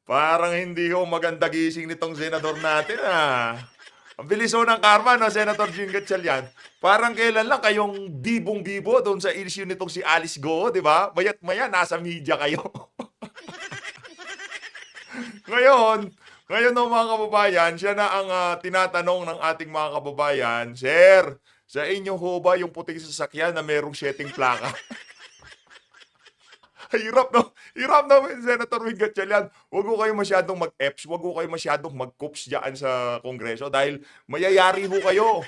Parang hindi ho maganda gising nitong senador natin, ah. Ang bilis ho ng karma 'no, Senator Jing Gatchalian. Parang kailan lang kayong bibong-bibo do'n sa issue nitong si Alice Go, 'di ba? Maya't-maya nasa media kayo. Ngayon ngayon ho mga kababayan, siya na ang, tinatanong ng ating mga kababayan, "Sir, sa inyo ho ba yung puting sasakyan na merong siyeteng plaka?" Hirap 'no? Hirap na Senator Wing Gatchalian. Huwag ho kayong masyadong mag-EPS, huwag ho kayong masyadong mag-coops diyaan sa Kongreso dahil mayayari ho kayo.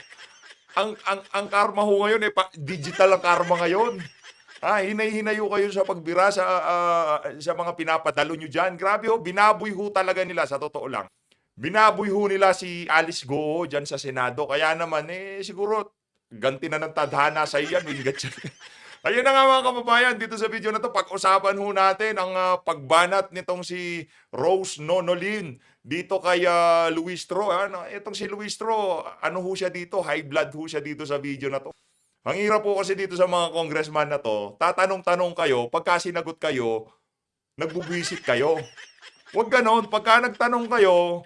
Ang karma ho ngayon, digital ang karma ngayon. Hinay-hinay ho kayo sa pagbira sa mga pinapadalo niyo diyan. Grabe ho, binaboy ho talaga nila sa totoo lang. Binaboy ho nila si Alice Go diyan sa Senado. Kaya naman, siguro ganti na ng tadhana sa iyan, Wing Gatchalian. Ayun na nga mga kababayan, dito sa video na 'to pag-usapan ho natin ang, pagbanat nitong si Rose Nonolin dito kay, Luis Tro, ano, itong si Luis Tro, ano ho siya dito, high blood ho siya dito sa video na 'to. Ang hirap po kasi dito sa mga congressman na 'to, tatanong-tanong kayo, pagka sinagot kayo, nagbubwisit kayo. 'Wag gano'n, pagka nagtanong kayo,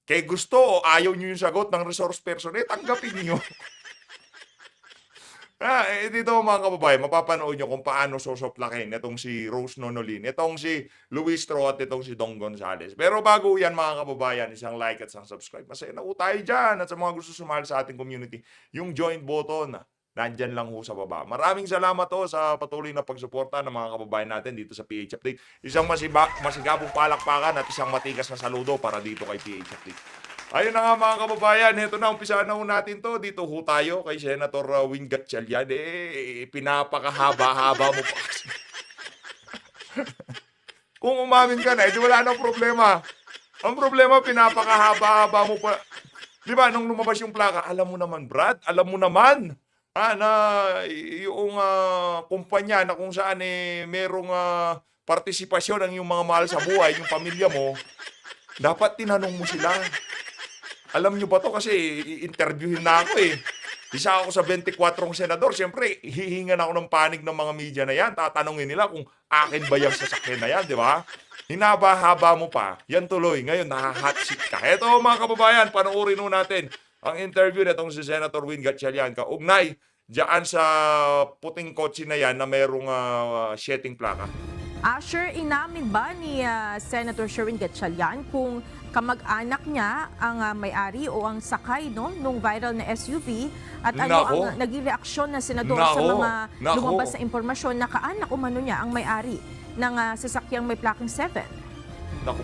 kay gusto o ayaw niyo yung sagot ng resource person, tanggapin niyo. Dito mga kababayan, mapapanood nyo kung paano sosoplakin itong si Rose Nonolin, itong si Luis Tro at itong si Dong Gonzales. Pero bago yan mga kababayan, isang like at isang subscribe. Masaya na po tayo dyan. At sa mga gusto sumali sa ating community, yung join button, nandyan lang ho sa baba. Maraming salamat ho sa patuloy na pagsuporta ng mga kababayan natin dito sa PH Update. Isang masigabong palakpakan at isang matigas na saludo para dito kay PH Update. Ayun na nga mga kababayan, heto na, umpisahan na ho natin 'to. Dito ho tayo kay Senator, Wing Gatchalian, pinapakahaba-haba mo pa kasi. Kung umamin ka na, wala ng problema. Ang problema pinapakahaba-haba mo pa. 'Di ba nung lumabas yung plaka, alam mo naman Brad, alam mo naman, na yung, kumpanya na kung saan, merong, partisipasyon ang iyong mga mahal sa buhay, yung pamilya mo, dapat tinanong mo sila. Alam niyo ba 'to kasi i-interviewin na ako, eh. Isa ako sa 24 senador, siyempre hihingan ako ng panig ng mga media na 'yan, tatanungin nila kung akin ba 'yang sasakyan na 'yan, 'di ba? Hinaba-haba mo pa, 'yan tuloy ngayon naha-hot seat ka. Eto mga kababayan, panoorin ho natin ang interview nitong si Senator Wing Gatchalian kaugnay diyaan sa puting kotse na 'yan na merong, siyeteng plaka. Asher, inamin ba ni Senator Sherwin Gatchalian kung kamag-anak niya ang may-ari o ang sakay nung viral na SUV at ano Nako, ang naging reaksyon ng senador sa nako, mga nako. lumabas na impormasyon na kaanak umano niya ang may-ari ng sasakyang may plaking 7? Naku.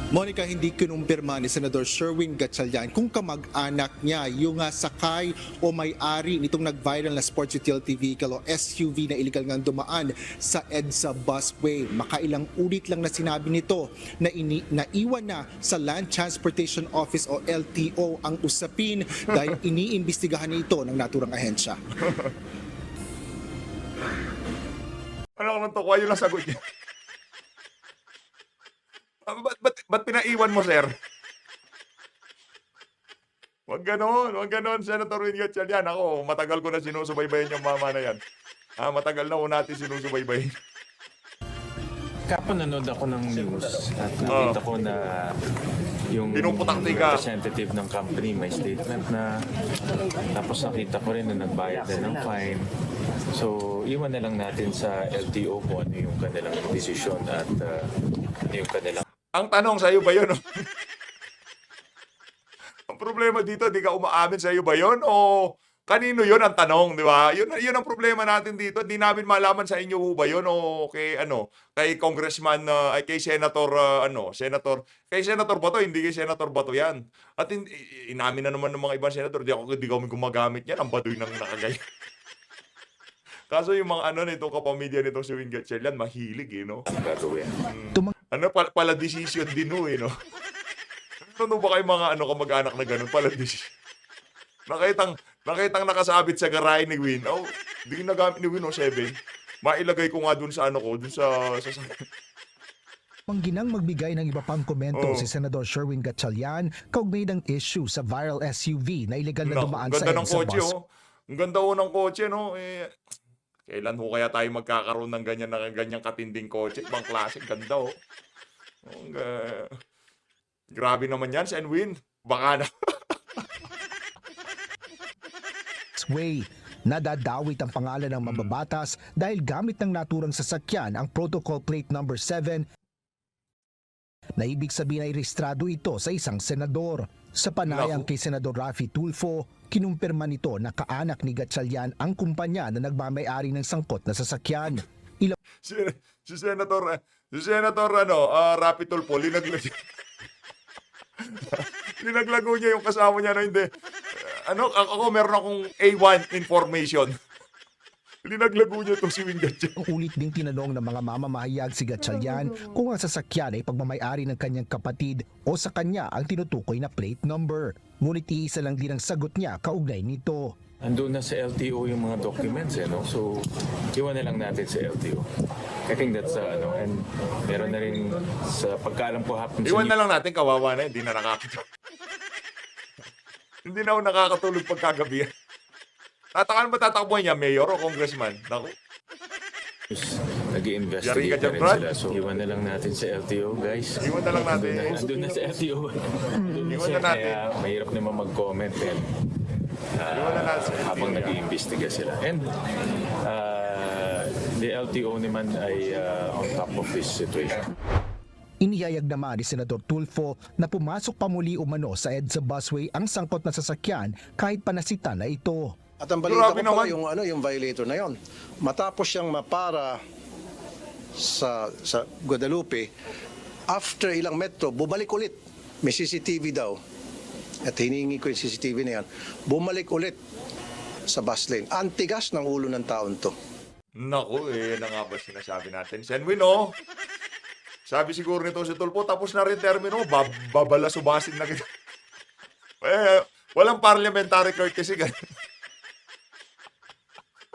Monica, hindi kinumpirma ni Senador Sherwin Gatchalian kung kamag-anak niya yung sakay o may-ari nitong nag-viral na sports utility vehicle o SUV na illegal ngang dumaan sa EDSA busway. Makailang ulit lang na sinabi nito na naiwan na sa Land Transportation Office o LTO ang usapin dahil iniimbestigahan nito ng naturang ahensya. Ano ko nang tokwa, yun ang sagot niya. Ba't pinaiwan mo, sir? Wag gano'n, Senator Wing Gatchalian. Ako, matagal ko na sinusubaybayan yung mama na yan. Matagal na ko natin sinusubaybayan. Kapon nanood ako ng news at nakita ko na yung Pinuputakti ka. representative ng company may statement na, tapos nakita ko rin na nagbayad na ng fine. So, iwan na lang natin sa LTO kung ano yung kanilang desisyon at ano yung kanilang. Ang tanong, sa'yo ba yun? Ang problema dito, di ka umaamin, sa'yo ba yun? O kanino yun ang tanong, di ba? Yun ang problema natin dito. Di namin malaman sa inyo ba yun o kay Congressman, kay Senator, kay Senator Bato, hindi kay Senator Bato yan. At inamin na naman ng mga ibang senator, di kami gumagamit yan, ang baduy ng nakagaya. Kaso yung mga nitong kapamilya nitong si Wing Gatchalian, mahilig, no? Gagawin. Pala decision din ho, no? Ano ba kayo mga kamag-anak na ganun? Pala decision. Nakitang nakasabit sa garahe ni Win. Hindi nagamit ni Win, 7. Mailagay ko nga dun sa dun sa Mangginang magbigay ng iba pang komento si Senador Sherwin Gatchalian kaugnay ng issue sa viral SUV na illegal na dumaan sa ganda ng EDSA kotse, bus. Ang ganda ho ng kotse, no? Kailan ho kaya tayo magkakaroon ng ganyang katinding kotse? Ibang klase, ganda oh. Ang, grabe naman yan, Senwin. Baka na. Way. Nadadawit ang pangalan ng mababatas dahil gamit ng naturang sasakyan ang Protocol Plate Number 7 na ibig sabihin ay rehistrado ito sa isang senador. Sa panayang Naku. kay Senador Raffy Tulfo, kinumpirma nito na kaanak ni Gatchalian ang kumpanya na nagmamayari ng sangkot na sasakyan. Si Senator Raffy Tulfo, linaglago niya yung kasama niya na hindi. Ako meron akong A1 information. Linaglago niya itong si Wing Gatchalian. Ang ulit ding tinanong ng mga mamamahayag si Gatchalian kung ang sasakyan ay pagmamayari ng kanyang kapatid o sa kanya ang tinutukoy na plate number. Ngunit iisa lang din ang sagot niya kaugnay nito. Andun na sa LTO yung mga documents, no? So, iwan na lang natin sa LTO. I think that's, and meron na rin sa pagkaalam ko hapon Iwan na lang natin, kawawa na, hindi na nakakatulog. Hindi na ako nakakatulog pagkagabi. Tatakan ba tatakbuhan niya, mayor o congressman? Naku. Nag-i-investigate Yari ka na dyan, rin Brad. sila. So, iwan na lang natin sa LTO, guys. Iwan na lang natin. Andun na sa LTO. Iwan na natin. Kaya mahirap naman mag-comment din. Iwan na natin sa LTO. Habang nag-iimbestiga sila. And the LTO naman ay on top of this situation. Inihayag naman ni Senador Tulfo na pumasok pa muli umano sa EDSA busway ang sangkot na sasakyan kahit panasitan na ito. At ang balita Grabe ko pala naman. yung violator na yon. Matapos siyang mapara sa Guadalupe, after ilang metro, bumalik ulit. May CCTV daw. At hiningi ko yung CCTV na yan. Bumalik ulit sa bus lane. Antigas ng ulo ng taon to. Naku, na nga ba sinasabi natin? Senwin, oh. Sabi siguro nito si Tulfo, tapos na rin termino, babalasubasin na kita. Walang parliamentary courtesy.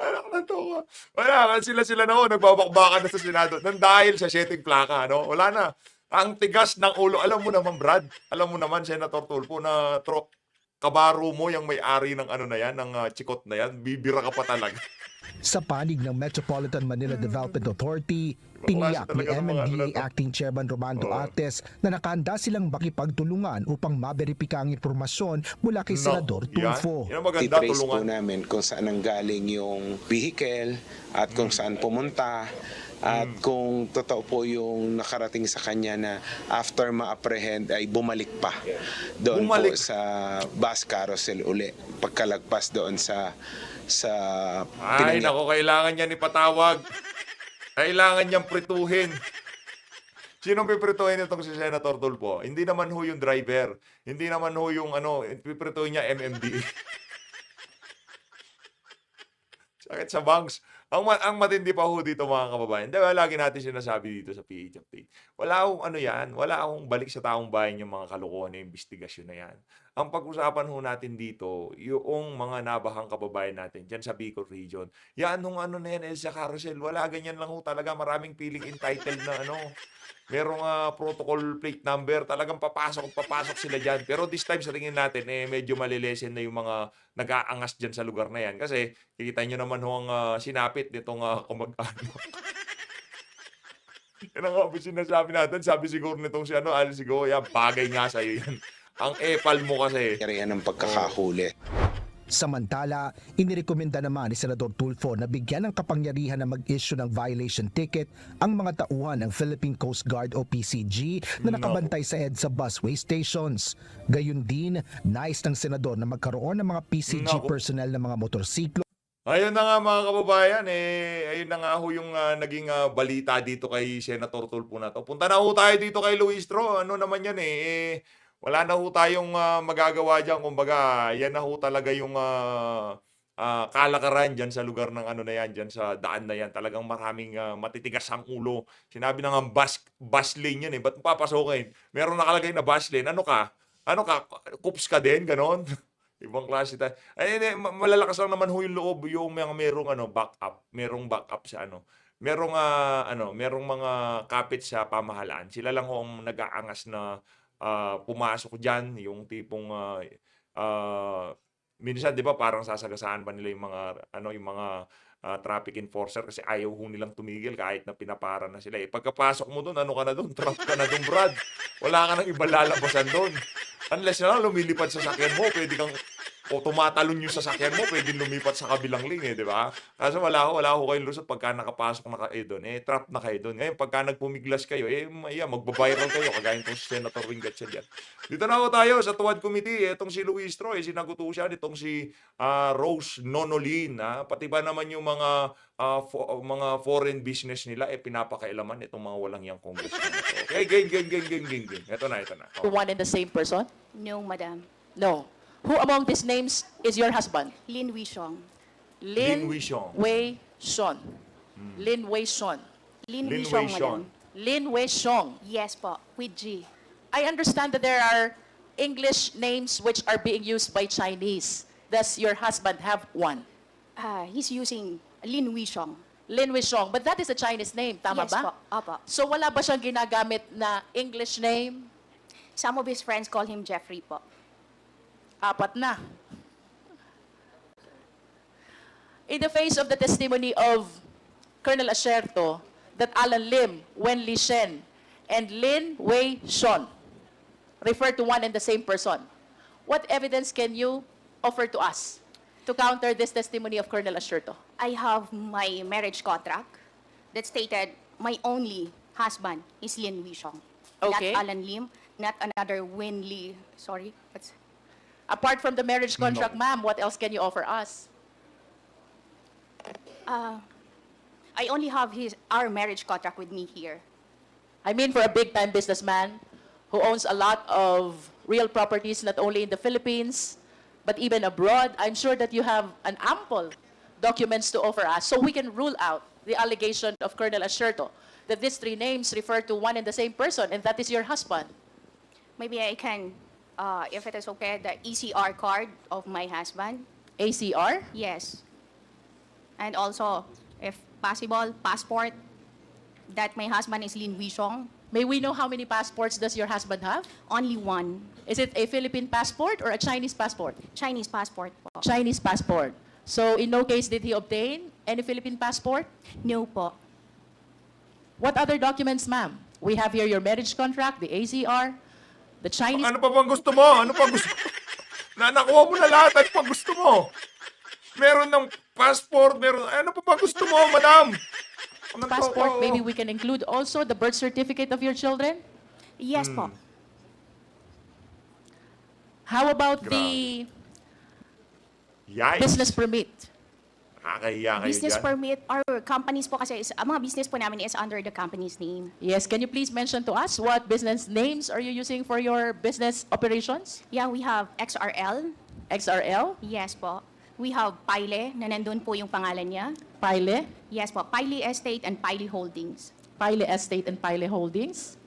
Anak na to. Wala, sila na nagbabakbakan na sa Senado. Nang dahil sa setting plaka, wala na. Ang tigas ng ulo. Alam mo naman, Brad, alam mo naman, Senator Tulfo, na kabaro mo yung may-ari ng na yan, ng chikot na yan, bibira ka pa talaga. Sa panig ng Metropolitan Manila Development Authority, tiniyak ni talaga ng mga MMDA Acting Chairman Romando Artes na nakahanda silang makipagtulungan upang maberipika ang impormasyon mula kay Senador Tulfo. Yan ang maganda, Titrace po tulungan. namin kung saan nanggaling yung vehicle at kung saan pumunta at kung totoo po yung nakarating sa kanya na after ma-apprehend ay bumalik pa doon Bumalik. po sa bus carousel uli pagkalagpas doon sa Ay, nako, kailangan niya ipatawag. Kailangan niyang prituhin. Sinong piprituhin itong si Senator Tulfo? Hindi naman ho yung driver. Hindi naman ho yung piprituhin niya MMDA. Sakit sa bangs. Ang matindi pa ho dito mga kababayan. Diba, lagi natin sinasabi dito sa PH Update. Wala akong wala akong balik sa taong bayan yung mga kalokohan na investigasyon na yan. Ang pag-usapan ho natin dito, yung mga nabahang kababayan natin dyan sa Bicol Region. Yan nung na yan, Elsa Carousel. Wala, ganyan lang ho talaga. Maraming piling entitled na merong protocol plate number. Talagang papasok sila dyan. Pero this time sa tingin natin, medyo malilesen na yung mga nag-aangas dyan sa lugar na yan. Kasi, kikita nyo naman ho ang sinapit nitong kamag-anak. Yan ang nga sinasabi natin. Sabi siguro nitong si Alice Go, yan, bagay nga sa'yo yan. Ang epal mo kasi. Yan ang pagkakahuli. Samantala, inirekomenda naman ni Senador Tulfo na bigyan ng kapangyarihan na mag-issue ng violation ticket ang mga tauhan ng Philippine Coast Guard o PCG na nakabantay sa EDSA busway stations. Gayun din, nais ng senador na magkaroon ng mga PCG personnel ng mga motorsiklo. Ayun na nga mga kababayan, ayun na nga ho yung naging balita dito kay Senator Tulfo na to. Punta na ho tayo dito kay Luis Tro. Ano naman yan wala na ho tayong magagawa dyan. Kumbaga, yan na ho talaga yung kalakaran dyan sa lugar ng na yan, dyan sa daan na yan. Talagang maraming matitigas ang ulo. Sinabi na nga bus lane yan Ba't papasokin? Meron nakalagay na bus lane. Ano ka? Kups ka din? Ganon? Ibang klase tayo. Malalakas lang naman ho yung loob yung mga merong backup. Merong backup sa Merong merong mga kapit sa pamahalaan. Sila lang ho ang nag-aangas na pumasok dyan, yung tipong minsan 'di ba parang sasagasaan pa nila yung mga traffic enforcer kasi ayaw ho nilang tumigil kahit na pinapara na sila. Pagkapasok mo doon, ano ka na doon? Trap ka na doon, Brad. Wala ka nang iba lalabasan doon. Unless na lang lumilipad sa sakyan mo, pwede kang o tumatalon yung sasakyan mo, pwede lumipat sa kabilang lane, di ba? Kaso wala ho kayong lusot pagka nakapasok na kayo doon. Trap na kayo doon. Ngayon, pagka nagpumiglas kayo, magbabiral kayo, kagaya itong si Senator Wing Gatchalian. Dito na ho tayo sa Tuwad Committee. Itong si Luis Troy, sinagot ho siya nitong si Rose Nonolin. Pati ba naman yung mga foreign business nila, pinapakailaman itong mga walang yang congressman. Okay, gang. Ito na. One and the same person? No, madam. No. Who among these names is your husband? Lin Wishong. Lin Wishong. Wei Shon. Lin Wei Shon. Lin Lin Wishong, Wishong. madam. Lin Wei Shong. Yes po, with G. I understand that there are English names which are being used by Chinese. Does your husband have one? He's using Lin Wishong. Lin Wei Shong. But that is a Chinese name, tama Yes ba? po, opo. So wala ba siyang ginagamit na English name? Some of his friends call him Jeffrey po. Apat na. In the face of the testimony of Colonel Asierto that Alan Lim, Wen Li Shen, and Lin Wei Shon refer to one and the same person, what evidence can you offer to us to counter this testimony of Colonel Asierto? I have my marriage contract that stated my only husband is Lin Wishong. Okay. Not Alan Lim, not another Wen Li. Sorry, what's... Apart from the marriage contract, ma'am, what else can you offer us? I only have our marriage contract with me here. I mean, for a big-time businessman who owns a lot of real properties, not only in the Philippines, but even abroad, I'm sure that you have an ample documents to offer us so we can rule out the allegation of Colonel Asierto that these three names refer to one and the same person, and that is your husband. Maybe I can, if it is okay, the ECR card of my husband. ACR? Yes. And also, if possible, passport that my husband is Lin Wishong. May we know how many passports does your husband have? Only one. Is it a Philippine passport or a Chinese passport? Chinese passport po. Chinese passport. So in no case did he obtain any Philippine passport? No po. What other documents, ma'am? We have here your marriage contract, the ACR, the Chinese... Ano pa bang gusto mo? Nakuha mo na lahat. Ano pa gusto mo? Meron ng passport, ano pa ba gusto mo, madam? passport, maybe we can include also the birth certificate of your children? Yes po. How about the Yikes. business permit? Nakakahiya kayo Business dyan. permit, our companies po kasi, ang mga business po namin is under the company's name. Yes, can you please mention to us what business names are you using for your business operations? Yeah, we have XRL. XRL, Yes po. We have Pile, na nandun po yung pangalan niya. Pile, Yes po, Pile Estate and Pile Holdings. Pile Estate and Pile Holdings.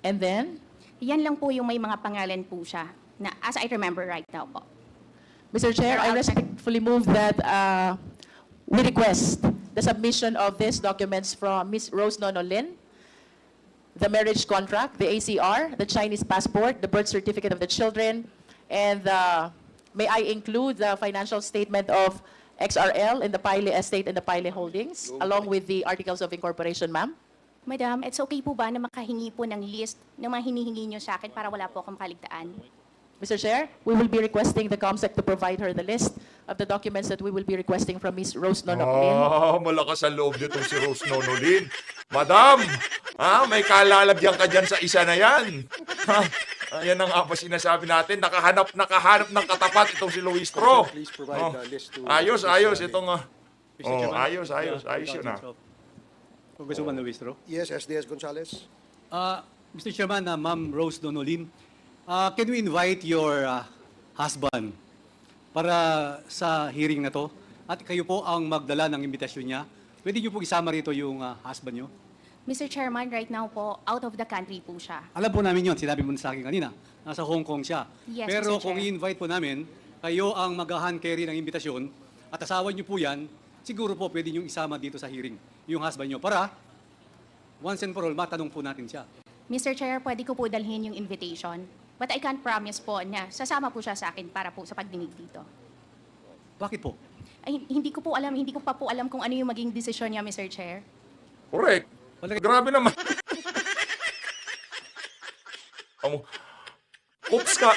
And then, Yan lang po yung may mga pangalan po siya, na as I remember right now po. Mr. Chair, I respectfully move that we request the submission of these documents from Ms. Rose Nonolin, the marriage contract, the ACR, the Chinese passport, the birth certificate of the children, and may I include the financial statement of XRL in the Pile Estate and the Pile Holdings, along with the articles of incorporation, ma'am? Madam, it's okay po ba na makahingi po ng list ng mga hinihingi niyo sa akin para wala po akong kaligtaan? Mr. Chair, we will be requesting the COMSEC to provide her the list of the documents that we will be requesting from Ms. Rose Nonolin. Malakas ang loob nitong si Rose Nonolin. Madam, may kalalagyan ka dyan sa isa na yan. Ayan ang ba sinasabi natin. Nakahanap ng katapat itong si Luis Tro. Please provide the list to... Ayos. Itong... ayos yun Congresswoman Luis Tro. Yes, SDS Gonzales. Mr. Chairman, Ma'am Rose Nonolin, can we invite your husband para sa hearing na to? At kayo po ang magdala ng imbitasyon niya. Pwede niyo po isama rito yung husband niyo? Mr. Chairman, right now po, out of the country po siya. Alam po namin yun, sinabi mo sa akin kanina. Nasa Hong Kong siya. Yes, Pero Mr. kung Chair. i-invite po namin, kayo ang mag-hand carry ng imbitasyon at asawa niyo po yan, siguro po pwede niyo isama dito sa hearing yung husband niyo para once and for all, matanong po natin siya. Mr. Chair, pwede ko po dalhin yung invitation. But I can't promise po na sasama po siya sa akin para po sa pagdinig dito. Bakit po? Ay, hindi ko pa po alam kung ano yung maging desisyon niya, Mr. Chair. Correct. Grabe naman.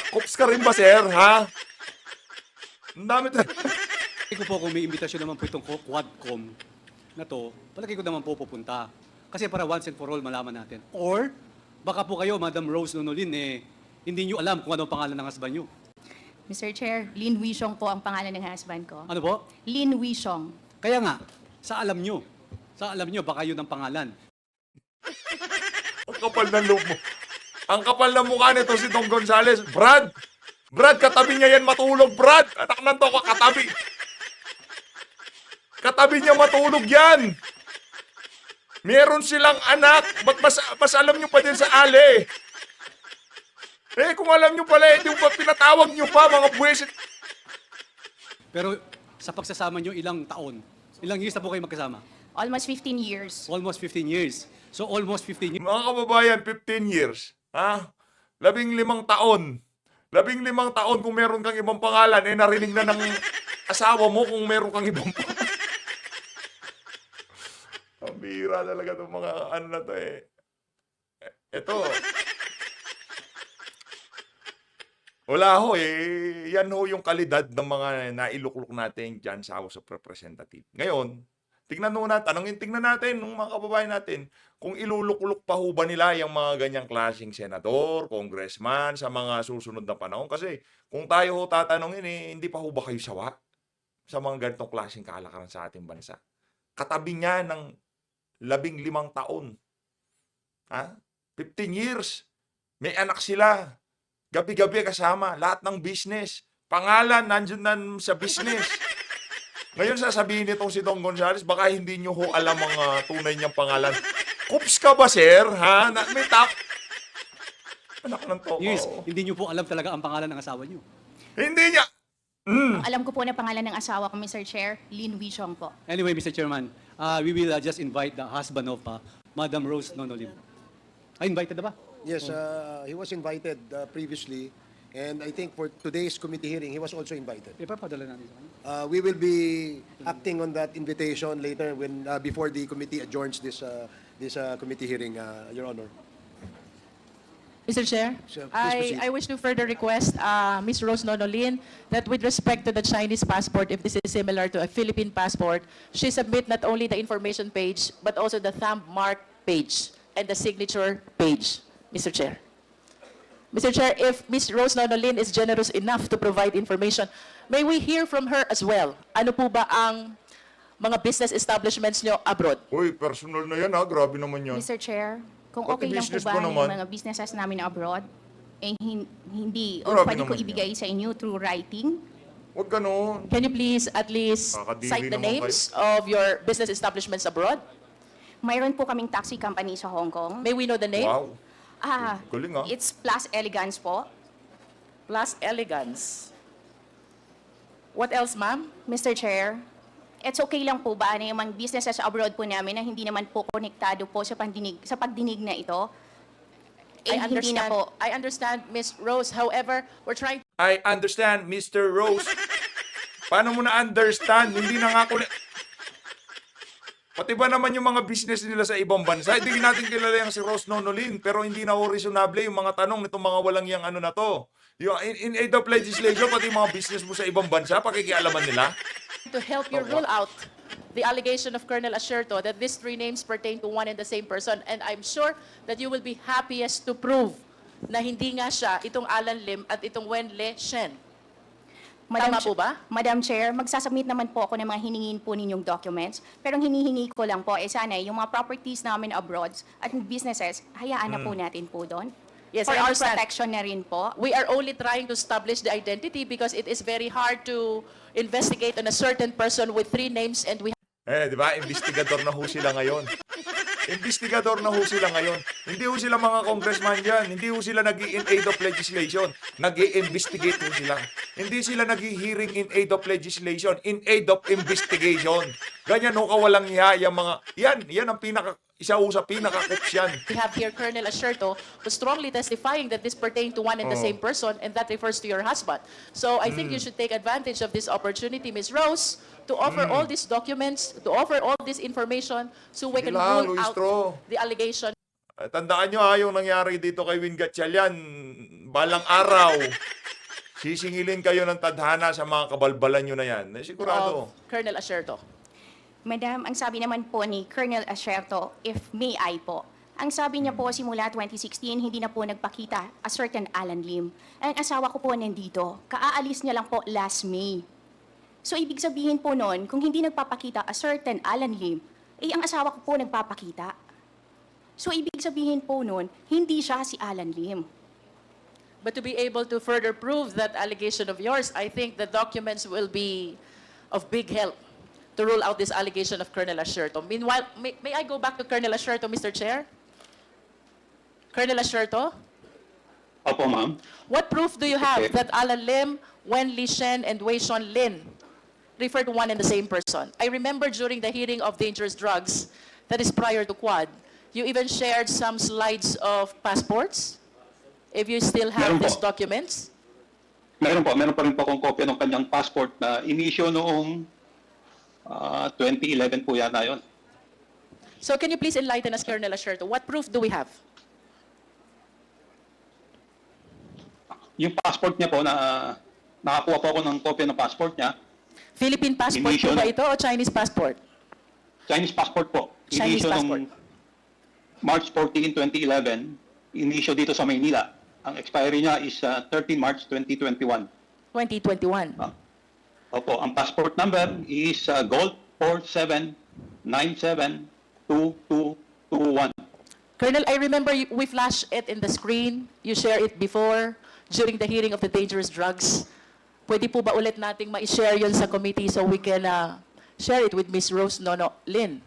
Kups ka rin ba, sir, ha? Ang dami talaga. Palagi ko po kung may imbitasyon naman po itong Quadcom na to, palagi ko naman po pupunta. Kasi para once and for all malaman natin. Or, baka po kayo, Madam Rose Nonolin, hindi nyo alam kung ano ang pangalan ng husband nyo. Mr. Chair, Lin Wishong po ang pangalan ng husband ko. Ano po? Lin Wishong. Kaya nga, sa alam nyo, baka yun ang pangalan. Ang kapal ng loob mo. Ang kapal ng mukha nito si Don Gonzales. Brad, katabi niya yan matulog, Brad. Anak ng toko, katabi. Katabi niya matulog yan. Meron silang anak. Ba't mas alam nyo pa din sa Ali? Kung alam nyo pala, hindi mo pa pinatawag nyo pa, mga buwisit. Pero sa pagsasama nyo, ilang taon? Ilang years na po kayo magkasama? Almost 15 years. Almost 15 years. So almost 15 years. Mga kababayan, 15 years. Ha? 15 taon. 15 taon kung meron kang ibang pangalan, narinig na ng asawa mo kung meron kang ibang pangalan. Ang bira talaga itong mga ano na to Ito. Wala ho yan ho yung kalidad ng mga nailukluk natin dyan sa House of Representatives. Ngayon, tingnan natin ng mga kababayan natin kung ilulukluk pa ho ba nila yung mga ganyang klaseng senador, congressman sa mga susunod na panahon. Kasi kung tayo ho tatanungin, hindi pa ho ba kayo sawa sa mga ganitong klaseng kalakaran sa ating bansa? Katabi niya ng 15 taon. Ha? 15 years. May anak sila. Gabi-gabi kasama. Lahat ng business. Pangalan, nandiyan na sa business. Ngayon sasabihin nitong si Don Gonzales, baka hindi nyo ho alam ang tunay niyang pangalan. Kups ka ba, sir? Ha? May anak ng toko. Years, hindi nyo po alam talaga ang pangalan ng asawa nyo. Hindi niya. Alam ko po na pangalan ng asawa ko, Mr. Chair, Lin Wishong po. Anyway, Mr. Chairman, we will just invite the husband of Madam Rose Nonolin. Invited na ba? Yes, he was invited previously, and I think for today's committee hearing, he was also invited. Ipapadala natin sa kanya. We will be acting on that invitation later when before the committee adjourns this committee hearing, Your Honor. Mr. Chair, Sir, please proceed. I wish to further request Ms. Rose Nonolin that with respect to the Chinese passport, if this is similar to a Philippine passport, she submit not only the information page, but also the thumb mark page and the signature page, Mr. Chair. Mr. Chair, if Ms. Rose Nonolin is generous enough to provide information, may we hear from her as well? Ano po ba ang mga business establishments nyo abroad? Uy, personal na yan ha. Grabe naman yan. Mr. Chair, kung Pati okay lang po business ba ko naman. yung mga businesses namin abroad, hindi, o Grabe pwede ko naman ibigay sa inyo through writing? Huwag ganun. Can you please at least Kakadiri cite the naman names of your business establishments abroad? Mayroon po kaming taxi company sa Hong Kong. May we know the name? Wow. Galing ha. It's Plus Elegance po. Plus Elegance. What else, ma'am? Mr. Chair, it's okay lang po ba na yung mga businesses abroad po namin na hindi naman po konektado po sa pagdinig na ito? Hindi na po. I understand, Ms. Rose. However, we're trying I understand, Mr. Rose. Paano mo na-understand? Hindi na nga ako Pati ba naman yung mga business nila sa ibang bansa? Hindi natin kilala yung si Rose Nonolin, pero hindi na ho reasonable yung mga tanong nitong mga walang yung ano na to. Yung in aid of legislation, pati yung mga business mo sa ibang bansa, pakikialaman nila. to help you rule out the allegation of Colonel Asherto that these three names pertain to one and the same person. And I'm sure that you will be happiest to prove na hindi nga siya itong Alan Lim at itong Wen Le Shen. Tama po ba? Madam Chair, magsasubmit naman po ako ng mga hiningin po ninyong documents. Pero ang hinihingi ko lang po, sana yung mga properties namin abroad at businesses, hayaan na po natin po doon. Yes, For I our understand. protection na rin po. We are only trying to establish the identity because it is very hard to investigate on a certain person with three names and we Di ba? Investigador na ho sila ngayon. Investigador na ho sila ngayon. Hindi ho sila mga congressman dyan. Hindi ho sila nag-i-in aid of legislation. Nag-i-investigate ho sila. Hindi sila nag-i-hearing in aid of legislation. In aid of investigation. Ganyan ho kawalang iya yung mga... Yan ang isa ho sa pinaka-cooks yan. We have here Colonel Asherto who's strongly testifying that this pertains to one and the same person and that refers to your husband. So I think you should take advantage of this opportunity, Ms. Rose, to offer all these documents, to offer all this information so we Sige can lang, rule Luis out Tro. the allegation. Tandaan nyo yung nangyari dito kay Win Gatchalian, balang araw, sisingilin kayo ng tadhana sa mga kabalbalan nyo na yan. Sigurado. Of Colonel Asierto. Madam, ang sabi naman po ni Colonel Asierto, if may I po, ang sabi niya po simula 2016, hindi na po nagpakita a certain Alan Lim. Ang asawa ko po nandito, kaaalis niya lang po last May. So ibig sabihin po noon, kung hindi nagpapakita a certain Alan Lim, ang asawa ko po nagpapakita. So ibig sabihin po noon, hindi siya si Alan Lim. But to be able to further prove that allegation of yours, I think the documents will be of big help to rule out this allegation of Colonel Asierto. Meanwhile, may I go back to Colonel Asierto, Mr. Chair? Colonel Asierto? Opo, ma'am. What proof do you have Okay. that Alan Lim, Wen Li Shen, and Wei Shon Lin refer to one and the same person? I remember during the hearing of dangerous drugs, that is prior to Quad, you even shared some slides of passports. If you still have Meron these po. documents. Meron pa rin po akong kopya ng kanyang passport na in-issue noong 2011 po yata yun. So can you please enlighten us, Colonel Asierto? What proof do we have? Yung passport niya po na nakakuha po ako ng kopya ng passport niya, Philippine passport po Initial. ba ito o Chinese passport? Chinese passport po. Chinese In-issue passport. noong March 14, 2011, in-issue dito sa Maynila. Ang expiry niya is 13 March 2021. 2021. Opo, ang passport number is Gold 47972221. Colonel, I remember we flashed it in the screen. You shared it before during the hearing of the dangerous drugs. Pwede po ba ulit nating ma-share yun sa committee so we can share it with Ms. Rose Nono Lin?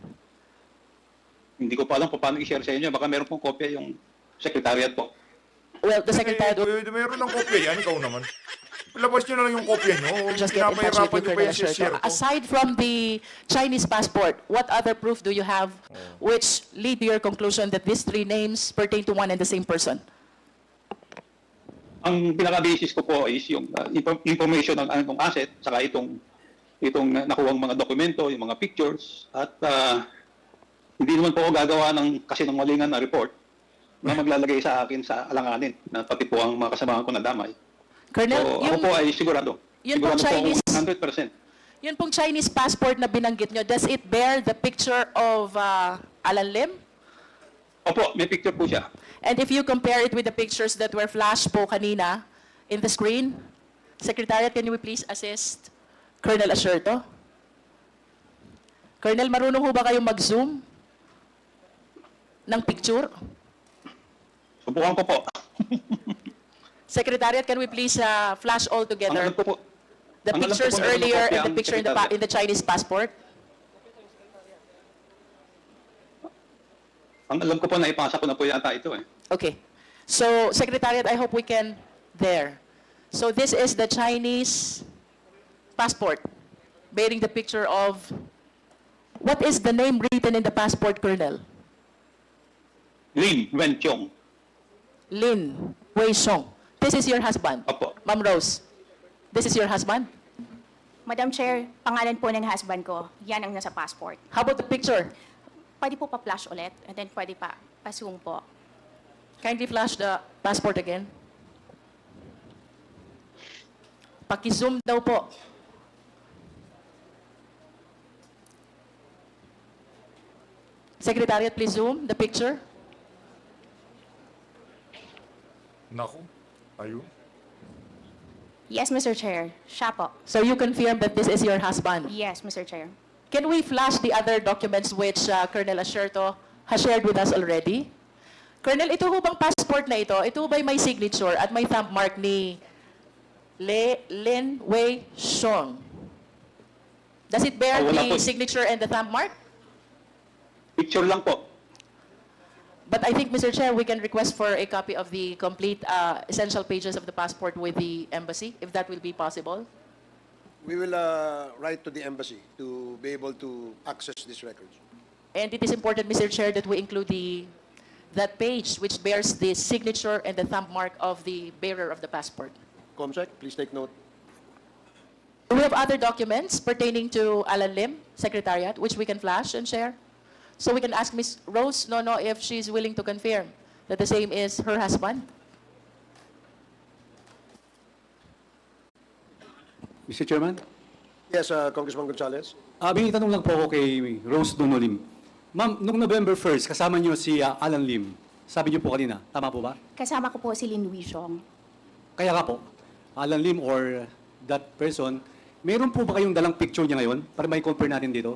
Hindi ko pa alam kung paano i-share sa inyo. Baka meron pong kopya yung secretariat po. Well, the Secretary Meron ng kopya yan, ikaw naman. Labas nyo na lang yung kopya nyo. just get in touch Pinapahirapan with nyo pa Colonel yan si Asierto. Sierto. Aside from the Chinese passport, what other proof do you have which lead to your conclusion that these three names pertain to one and the same person? Ang pinaka-basis ko po is yung information ng anong asset, saka itong nakuhang mga dokumento, yung mga pictures, at hindi naman po ako gagawa ng kasinungalingan na report na maglalagay sa akin sa alanganin na pati po ang mga kasamahan ko na damay. Colonel, So ako po ay sigurado. yun pong Sigurado Chinese- po ako 100%. Yun pong Chinese passport na binanggit nyo, does it bear the picture of Alan Lim? Opo, may picture po siya. And if you compare it with the pictures that were flashed po kanina in the screen, Secretariat, can you please assist Colonel Asierto? Colonel, marunong ho ba kayong mag-zoom ng picture? Subukan ko po. Secretariat, can we please flash all Ang together alam ko po, the ang alam ko pictures po, meron earlier kopya and the ang picture Secretariat. in the Chinese passport? Ang alam ko po na ipasa ko na po yata ito eh. Okay. So, Secretariat, I hope we can there. So, this is the Chinese passport bearing the picture of, what is the name written in the passport, Colonel? Lin Wenqiong. Lin Wei Song. This is your husband? Opo. Ma'am Rose, this is your husband? Madam Chair, pangalan po ng husband ko, yan ang nasa passport. How about the picture? Pwede po pa-flash ulit, and then pwede pa-zoom po. Kindly flash the passport again. Paki-zoom daw po. Secretariat, please zoom the picture. Naku, ayun. Yes, Mr. Chair. Siya po. So you confirm that this is your husband. Yes, Mr. Chair. Can we flash the other documents which Colonel Asierto has shared with us already? Colonel, ito ho bang passport na ito ba'y may signature at may thumb mark ni Lin Wei Shong? Does it bear Wala the po. signature and the thumb mark? Picture lang po. But I think, Mr. Chair, we can request for a copy of the complete essential pages of the passport with the embassy, if that will be possible. We will write to the embassy to be able to access these records. And it is important, Mr. Chair, that we include that page which bears the signature and the thumb mark of the bearer of the passport. Comsec, please take note. Do we have other documents pertaining to Alan Lim, Secretariat, which we can flash and share? So we can ask Ms. Rose Nono if she's willing to confirm that the same is her husband. Mr. Chairman? Yes, Congressman Gonzales. May tanong lang po ako kay Rose Nono Lim. Ma'am, noong November 1st, kasama niyo si Alan Lim. Sabi niyo po kanina, tama po ba? Kasama ko po si Lin Wishong. Kaya nga po, Alan Lim or that person, meron po ba kayong dalang picture niya ngayon para may compare natin dito?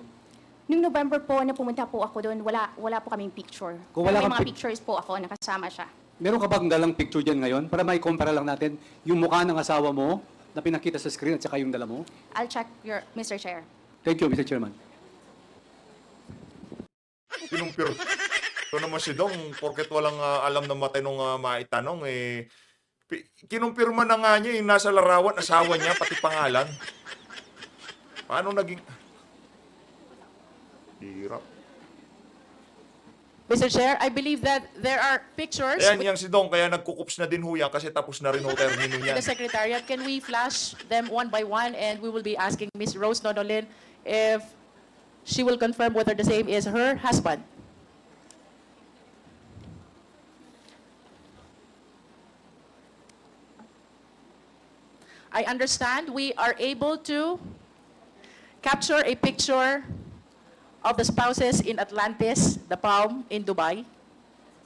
Noong November po na pumunta po ako doon, wala po kaming picture. Kung wala Pero may kang mga pictures po ako, nakasama siya. Meron ka bang dalang picture diyan ngayon para may compare lang natin yung mukha ng asawa mo na pinakita sa screen at saka yung dala mo? I'll check Mr. Chair. Thank you, Mr. Chairman. Kinumpir. Ito naman si Dong, porket walang alam na matinong maitanong, kinumpirma na nga niya yung nasa larawan, asawa niya, pati pangalan. Paano naging... Hirap. Mr. Chair, I believe that there are pictures Ayan, yang si Dong, kaya nagkukups na din ho yan kasi tapos na rin ho termino in niya. the Secretariat. Can we flash them one by one, and we will be asking Ms. Rose Nono Lim if she will confirm whether the same is her husband. I understand we are able to capture a picture of the spouses in Atlantis, the Palm in Dubai.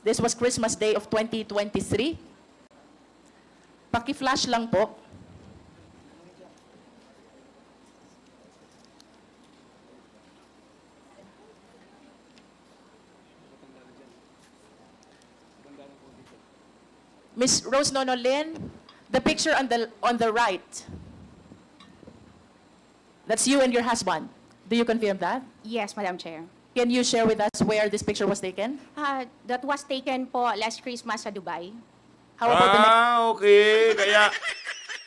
This was Christmas Day of 2023. Paki-flash lang po. Ms. Rose Nono Lin, the picture on the right, that's you and your husband. Do you confirm that? Yes, Madam Chair. Can you share with us where this picture was taken? That was taken po last Christmas sa Dubai. How about the next? Okay.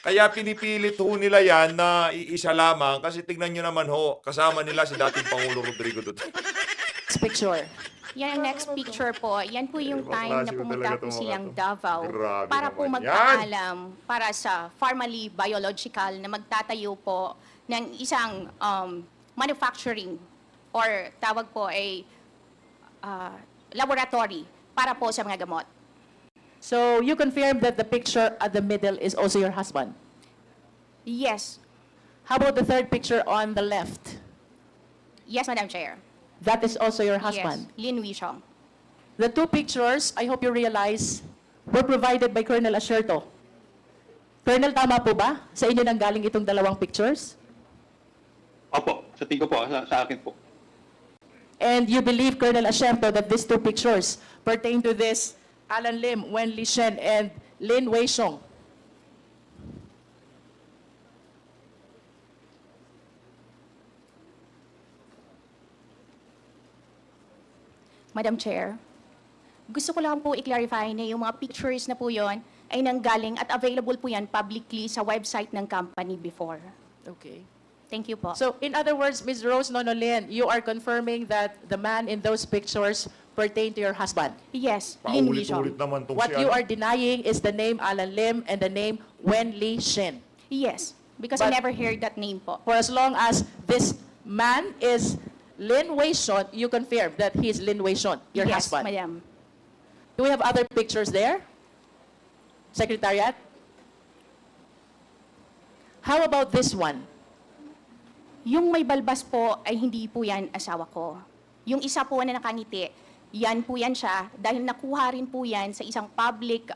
Kaya pinipilit ho nila yan na iisa lamang kasi tignan nyo naman ho, kasama nila si dating Pangulo Rodrigo Duterte. Picture? Yan ang next picture po. Yan po yung Ibang time na klase ko pumunta talaga po itong mga silang to. Davao Grabe para po naman magpaalam para sa Pharmaly Biological na magtatayo po ng isang manufacturing or tawag po ay laboratory para po sa mga gamot. So you confirm that the picture at the middle is also your husband? Yes. How about the third picture on the left? Yes, Madam Chair. That is also your husband? Yes, Lin Wishong. The two pictures, I hope you realize, were provided by Colonel Asherto. Colonel, tama po ba? Sa inyo nang galing itong dalawang pictures? Opo, sa tingin ko po, sa akin po. And you believe, Colonel Asherto, that these two pictures pertain to this Alan Lim, Wen Li Shen, and Lin Wei Xiong? Madam Chair, gusto ko lang po i-clarify na yung mga pictures na po yon ay nanggaling at available po yan publicly sa website ng company before. Okay. Thank you po. So, in other words, Ms. Rose Nono Lin, you are confirming that the man in those pictures pertain to your husband? Yes, Lin Paulit-ulit Wishong. naman tong What si you ano. are denying is the name Alan Lim and the name Wen Li Shen. Yes, because I But- never heard that name po. For as long as this man is Lin Wei Shon, you confirm that he is Lin Wei Shon, your yes, husband. Madam. Do we have other pictures there? Secretariat? How about this one? Yung may balbas po ay hindi po yan asawa ko. Yung isa po na nakangiti, yan po yan siya dahil nakuha rin po yan sa isang public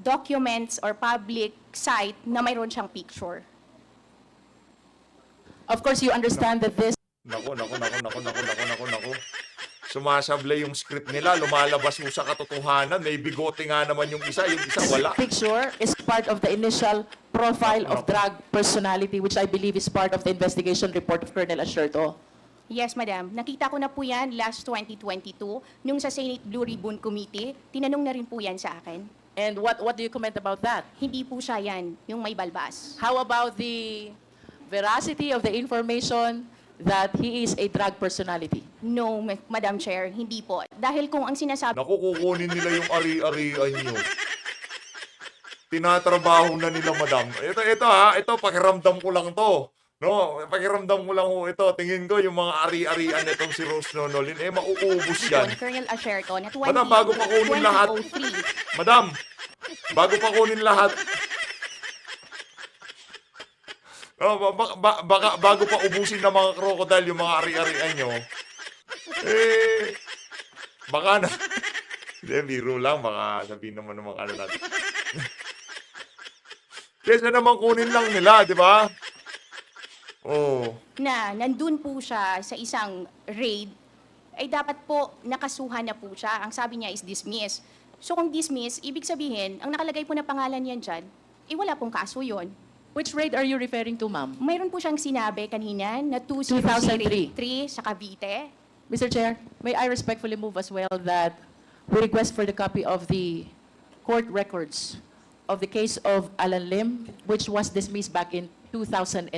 documents or public site na mayroon siyang picture. Of course, you understand that this Nako. Sumasablay yung script nila, lumalabas mo sa katotohanan. May bigote nga naman yung isa wala. picture is part of the initial profile of drug personality, which I believe is part of the investigation report of Colonel Asherto. Yes, Madam. Nakita ko na po yan last 2022 nung sa Senate Blue Ribbon Committee. Tinanong na rin po yan sa akin. And what do you comment about that? Hindi po siya yan, yung may balbas. How about the veracity of the information that he is a drug personality? No, Madam Chair, hindi po. Dahil kung ang sinasabi Naku, kukunin nila yung ari-arian nyo. Tinatrabaho na nila, madam. Ito, pakiramdam ko lang to. No, pakiramdam mo lang ho ito. Tingin ko yung mga ari-arian nitong si Rose Nonolin, mauubos Po yan. ni Colonel Asherto na Madam, bago pa kunin lahat. 2003. Madam, bago pa kunin lahat. Oh, baka bago pa ubusin ng mga crocodile yung mga ari-arian nyo, baka na. Hindi, biro lang. Baka sabihin naman ng mga ano natin. Kesa naman kunin lang nila, di ba? Oh. Na nandun po siya sa isang raid, ay dapat po nakasuhan na po siya. Ang sabi niya is dismiss. So kung dismiss, ibig sabihin, ang nakalagay po na pangalan niyan dyan, wala pong kaso yun. Which raid are you referring to, ma'am? Mayroon po siyang sinabi kanina na 2003 sa Cavite. Mr. Chair, may I respectfully move as well that we request for the copy of the court records of the case of Alan Lim, which was dismissed back in 2003.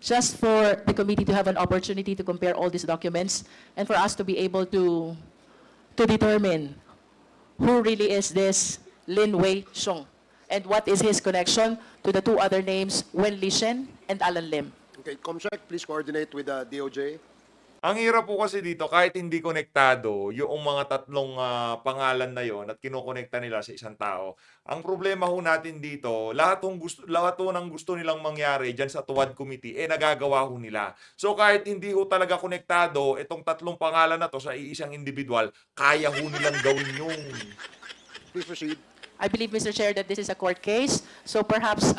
Just for the committee to have an opportunity to compare all these documents and for us to be able to determine who really is this Lin Wei Xiong and what is his connection to the two other names, Wen Lishen and Alan Lim. Okay, Comsec, please coordinate with the DOJ. Ang hirap po kasi dito, kahit hindi konektado, yung mga tatlong pangalan na yon at kinokonekta nila sa isang tao. Ang problema ho natin dito, lahat ng gusto nilang mangyari dyan sa Tuwad Committee, nagagawa ho nila. So kahit hindi ho talaga konektado, itong tatlong pangalan na to sa iisang individual, kaya ho nilang gawin yun. Please proceed. I believe, Mr. Chair, that this is a court case, so perhaps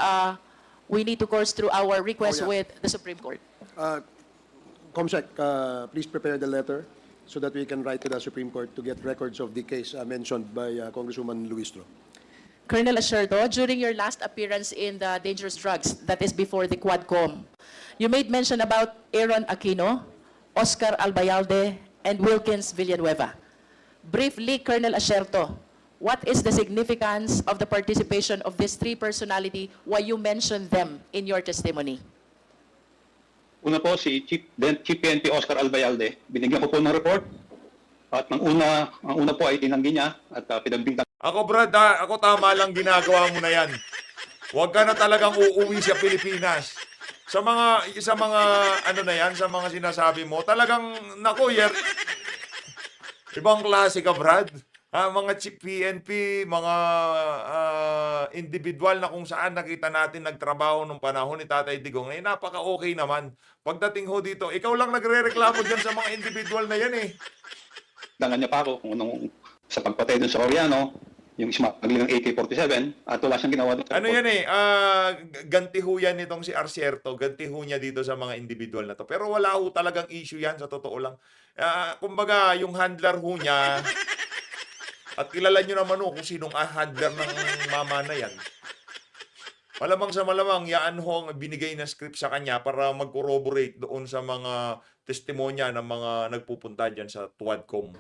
we need to course through our request Oh, yeah. with the Supreme Court. Comsec, please prepare the letter so that we can write to the Supreme Court to get records of the case mentioned by Congresswoman Luistro. Colonel Asherto, during your last appearance in the dangerous drugs, that is before the Quadcom, you made mention about Aaron Aquino, Oscar Albayalde, and Wilkins Villanueva. Briefly, Colonel Asherto, what is the significance of the participation of these three personality? Why you mentioned them in your testimony? Una po, si Chief PNP Oscar Albayalde, binigyan ko po ng report. At ang una po ay tinanggi niya at pinagbintang. Ako Brad, ako tama lang ginagawa mo na yan. Huwag ka na talagang uuwi sa Pilipinas. Sa mga ano na yan, sa mga sinasabi mo, talagang nako, ibang klase ka Brad. Mga Chief PNP, mga individual na kung saan nakita natin nagtrabaho nung panahon ni Tatay Digong, napaka-okay naman. Pagdating ho dito, ikaw lang nagre-reklamo dyan sa mga individual na yan Dangan niya pa ako kung anong sa pagpatay dun sa Koreano, yung smuggling ng AK-47, at wala siyang ginawa dun sa ano report. yan ganti ho yan itong si Arcierto, ganti ho niya dito sa mga individual na to. Pero wala ho talagang issue yan, sa totoo lang. Kumbaga, yung handler ho niya, at kilala nyo naman ho kung sinong handler ng mama na yan. Malamang sa malamang, yaan ho ang binigay na script sa kanya para mag-corroborate doon sa mga testimonya ng mga nagpupunta dyan sa Tuwadcom.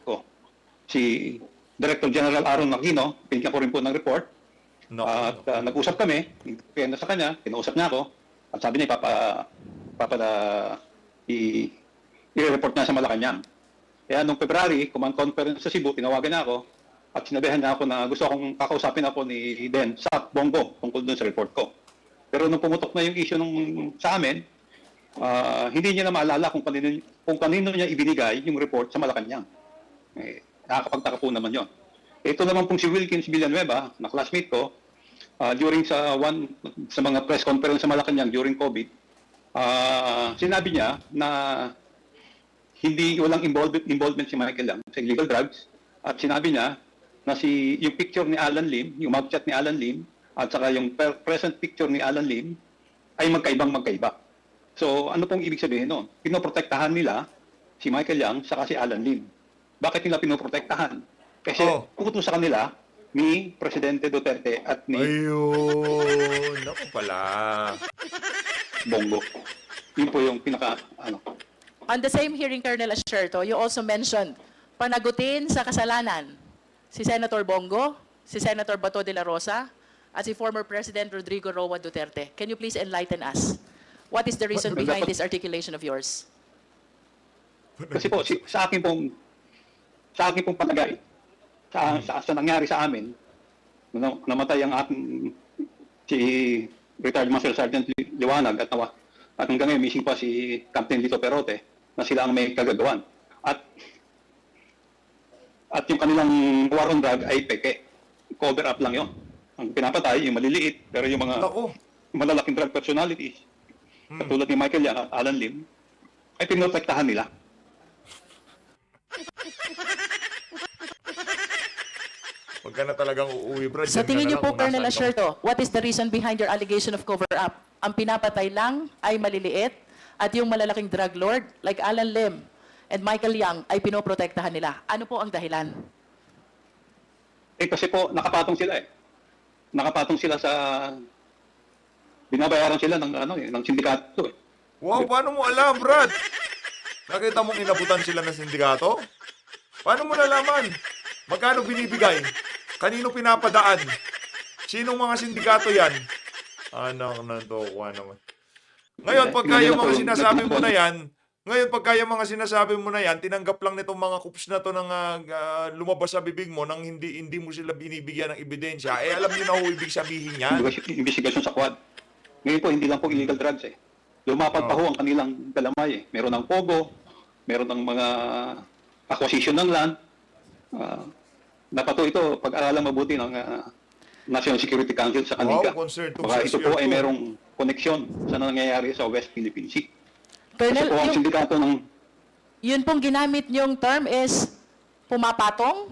Si Director General Aaron Aquino, pinigyan ko rin po ng report. At nag-usap kami, pinagpenda sa kanya, kinausap niya ako, at sabi niya, i-report niya sa Malacanang. Kaya nung February, command conference sa Cebu, tinawagan niya ako, at sinabihan niya ako na gusto akong kakausapin ako ni Den sa Bongo tungkol dun sa report ko. Pero nung pumutok na yung issue sa amin, hindi niya na maalala kung kanino niya ibinigay yung report sa Malacanang. Nakakapagtaka po naman yun. Ito naman pong si Wilkins Villanueva, na classmate ko, during sa mga press conference sa Malacanang during COVID, sinabi niya na walang involvement si Michael Yang sa illegal drugs, at sinabi niya na yung picture ni Alan Lim, yung mugshot ni Alan Lim, at saka yung present picture ni Alan Lim ay magkaiba. So ano pong ibig sabihin noon? Pinoprotektahan nila si Michael Yang saka si Alan Lim. Bakit nila pinoprotektahan? Kasi utos sa kanila ni Presidente Duterte at ni Ayun, naku pala. Bongo. Yun po yung On the same hearing, Colonel Asherto, you also mentioned panagutin sa kasalanan si Senator Bongo, si Senator Bato de la Rosa, at si former President Rodrigo Roa Duterte. Can you please enlighten us? What is the reason behind this articulation of yours? Kasi po, sa akin pong palagay, sa nangyari sa amin, namatay ang ating si retired Master Sergeant Liwanag at At hanggang ngayon, missing pa si Captain Lito Perote na sila ang may kagagawan. At yung kanilang war on drug ay peke. Cover up lang yon. Ang pinapatay, yung maliliit, pero yung mga Naku. malalaking drug personalities, katulad ni Michael Yang at Alan Lim, ay pinotektahan nila. Huwag ka na talagang uuwi, Brad. Sa Diyan ka tingin na niyo lang po, kung Colonel nasaan ka. Asierto, what is the reason behind your allegation of cover-up? Ang pinapatay lang ay maliliit at yung malalaking drug lord like Alan Lim and Michael Yang ay pinoprotektahan nila. Ano po ang dahilan? Eh kasi po, nakapatong sila eh. Nakapatong sila sa... Binabayaran sila ng sindikato eh. Wow, paano mo alam, Brad? Nakita mong inabutan sila ng sindikato? Paano mo nalaman? Magkano binibigay? Kanino pinapadaan? Sinong mga sindikato yan? Anak na to, naman. Ngayon, pagka yung mga sinasabi mo na yan, tinanggap lang nitong mga kups na to ng lumabas sa bibig mo nang hindi mo sila binibigyan ng ebidensya. Eh, alam niyo na ho ibig sabihin yan. Investigasyon sa quad. Ngayon po, hindi lang po illegal drugs eh. Lumapad pa ho ang kanilang galamay eh. Meron ng pogo, meron ng mga acquisition ng land. Dapat po ito, pag-aralan mabuti ng National Security Council sa kanila. Wow, concern to Baka ito po ay to. merong koneksyon sa nangyayari sa West Philippine Sea. Kasi Colonel, po ang sindikato ng... yun pong ginamit niyong term is pumapatong?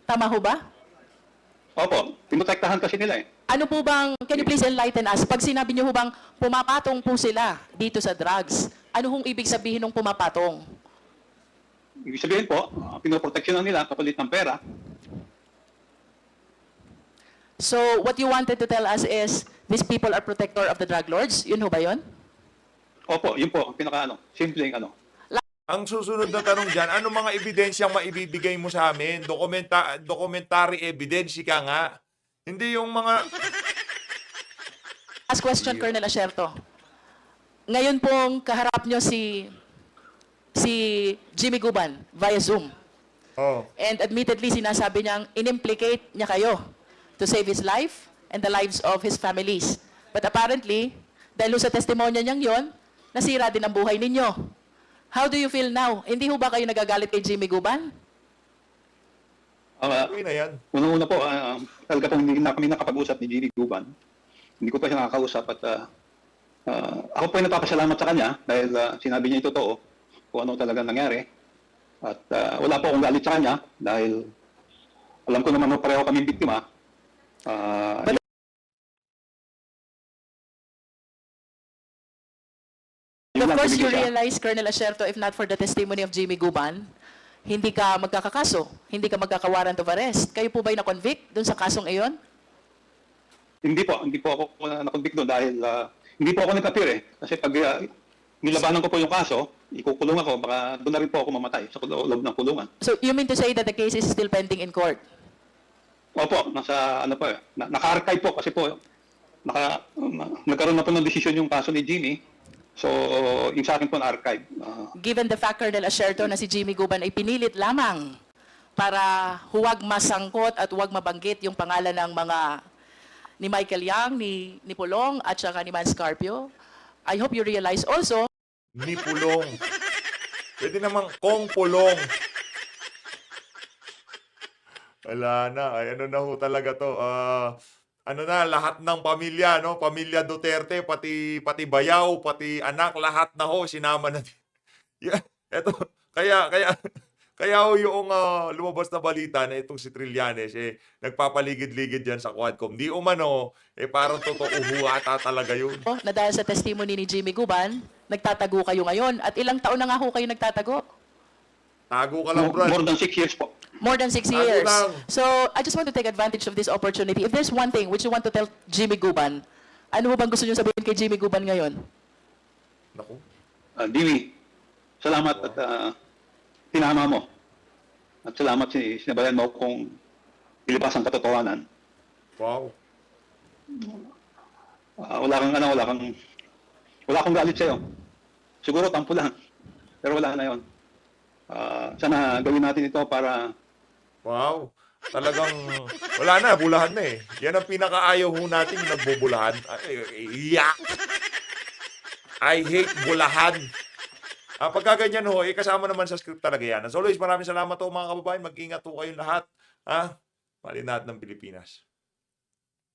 Tama ho ba? Opo, pinotektahan kasi nila eh. Ano po bang, can you please enlighten us? Pag sinabi niyo ho bang pumapatong po sila dito sa drugs, ano hong ibig sabihin ng pumapatong? Ibig sabihin po, pinoproteksyonan nila kapalit ng pera. So, what you wanted to tell us is, these people are protector of the drug lords? Yun ho ba yun? Opo, yun po, ang simpleng Ang susunod na tanong dyan, ano mga ebidensyang maibibigay mo sa amin? Documentary evidence ka nga. Hindi yung mga... Last question, Colonel Asierto. Ngayon pong kaharap nyo si Jimmy Guban via Zoom. Oh. And admittedly, sinasabi niyang inimplicate niya kayo to save his life and the lives of his families. But apparently, dahil sa testimonya niyang yon, nasira din ang buhay ninyo. How do you feel now? Hindi ho ba kayo nagagalit kay Jimmy Guban? Uwi na yan. Una-una po, talaga pong hindi na kami nakapag-usap ni Jimmy Guban. Hindi ko pa siya nakakausap at ako po ay napapasalamat sa kanya dahil sinabi niya yung totoo kung ano talaga nangyari. At wala po akong galit sa kanya dahil alam ko naman pareho kaming biktima. Of course, you realize, Colonel Asierto, if not for the testimony of Jimmy Guban, hindi ka magkakakaso, hindi ka magkaka-warrant of arrest. Kayo po ba'y na-convict dun sa kasong iyon? Hindi po ako na-convict doon dahil hindi po ako nag-appear eh. Kasi pag nilabanan ko po yung kaso, ikukulong ako, baka doon na rin po ako mamatay sa loob ng kulungan. So, you mean to say that the case is still pending in court? Opo, naka-archive po kasi po, nagkaroon na po ng desisyon yung kaso ni Jimmy. So, yung sa akin po na-archive. Given the fact, Colonel Asierto, na si Jimmy Guban ay pinilit lamang para huwag masangkot at huwag mabanggit yung pangalan ng mga ni Michael Yang, ni Pulong, at saka ni Man Scarpio. I hope you realize also, Ni Pulong. Pwede namang Kong Pulong. Wala na. Ay, ano na ho talaga to. Ano na, lahat ng pamilya, no? Pamilya Duterte, pati bayaw, pati anak, lahat na ho, sinama na. Yeah, eto, kaya ho yung lumabas na balita na itong si Trillanes, nagpapaligid-ligid yan sa Quadcom. Di umano, parang totoo ata talaga yun. na dahil sa testimony ni Jimmy Guban, nagtatago kayo ngayon. At ilang taon na nga ho kayo nagtatago? Tago ka lang, Brad. More than 6 years po. More than 6 Tago years. lang. So, I just want to take advantage of this opportunity. If there's one thing which you want to tell Jimmy Guban, ano mo bang gusto niyo sabihin kay Jimmy Guban ngayon? Naku. Jimmy, salamat at tinama mo. At salamat sinabayan mo kung ilabas ang katotohanan. Wow. Wala akong galit sa'yo. Siguro tampo lang. Pero wala na yon. Sana gawin natin ito para... Wow. Talagang, wala na, bulahan na eh. Yan ang pinakaayaw ho natin, yung nagbubulahan. Iyak! I hate bulahan. Pagka ganyan ho, kasama naman sa script talaga yan. As always, maraming salamat ho mga kababayan. Mag-ingat ho kayong lahat. Palinat ng Pilipinas.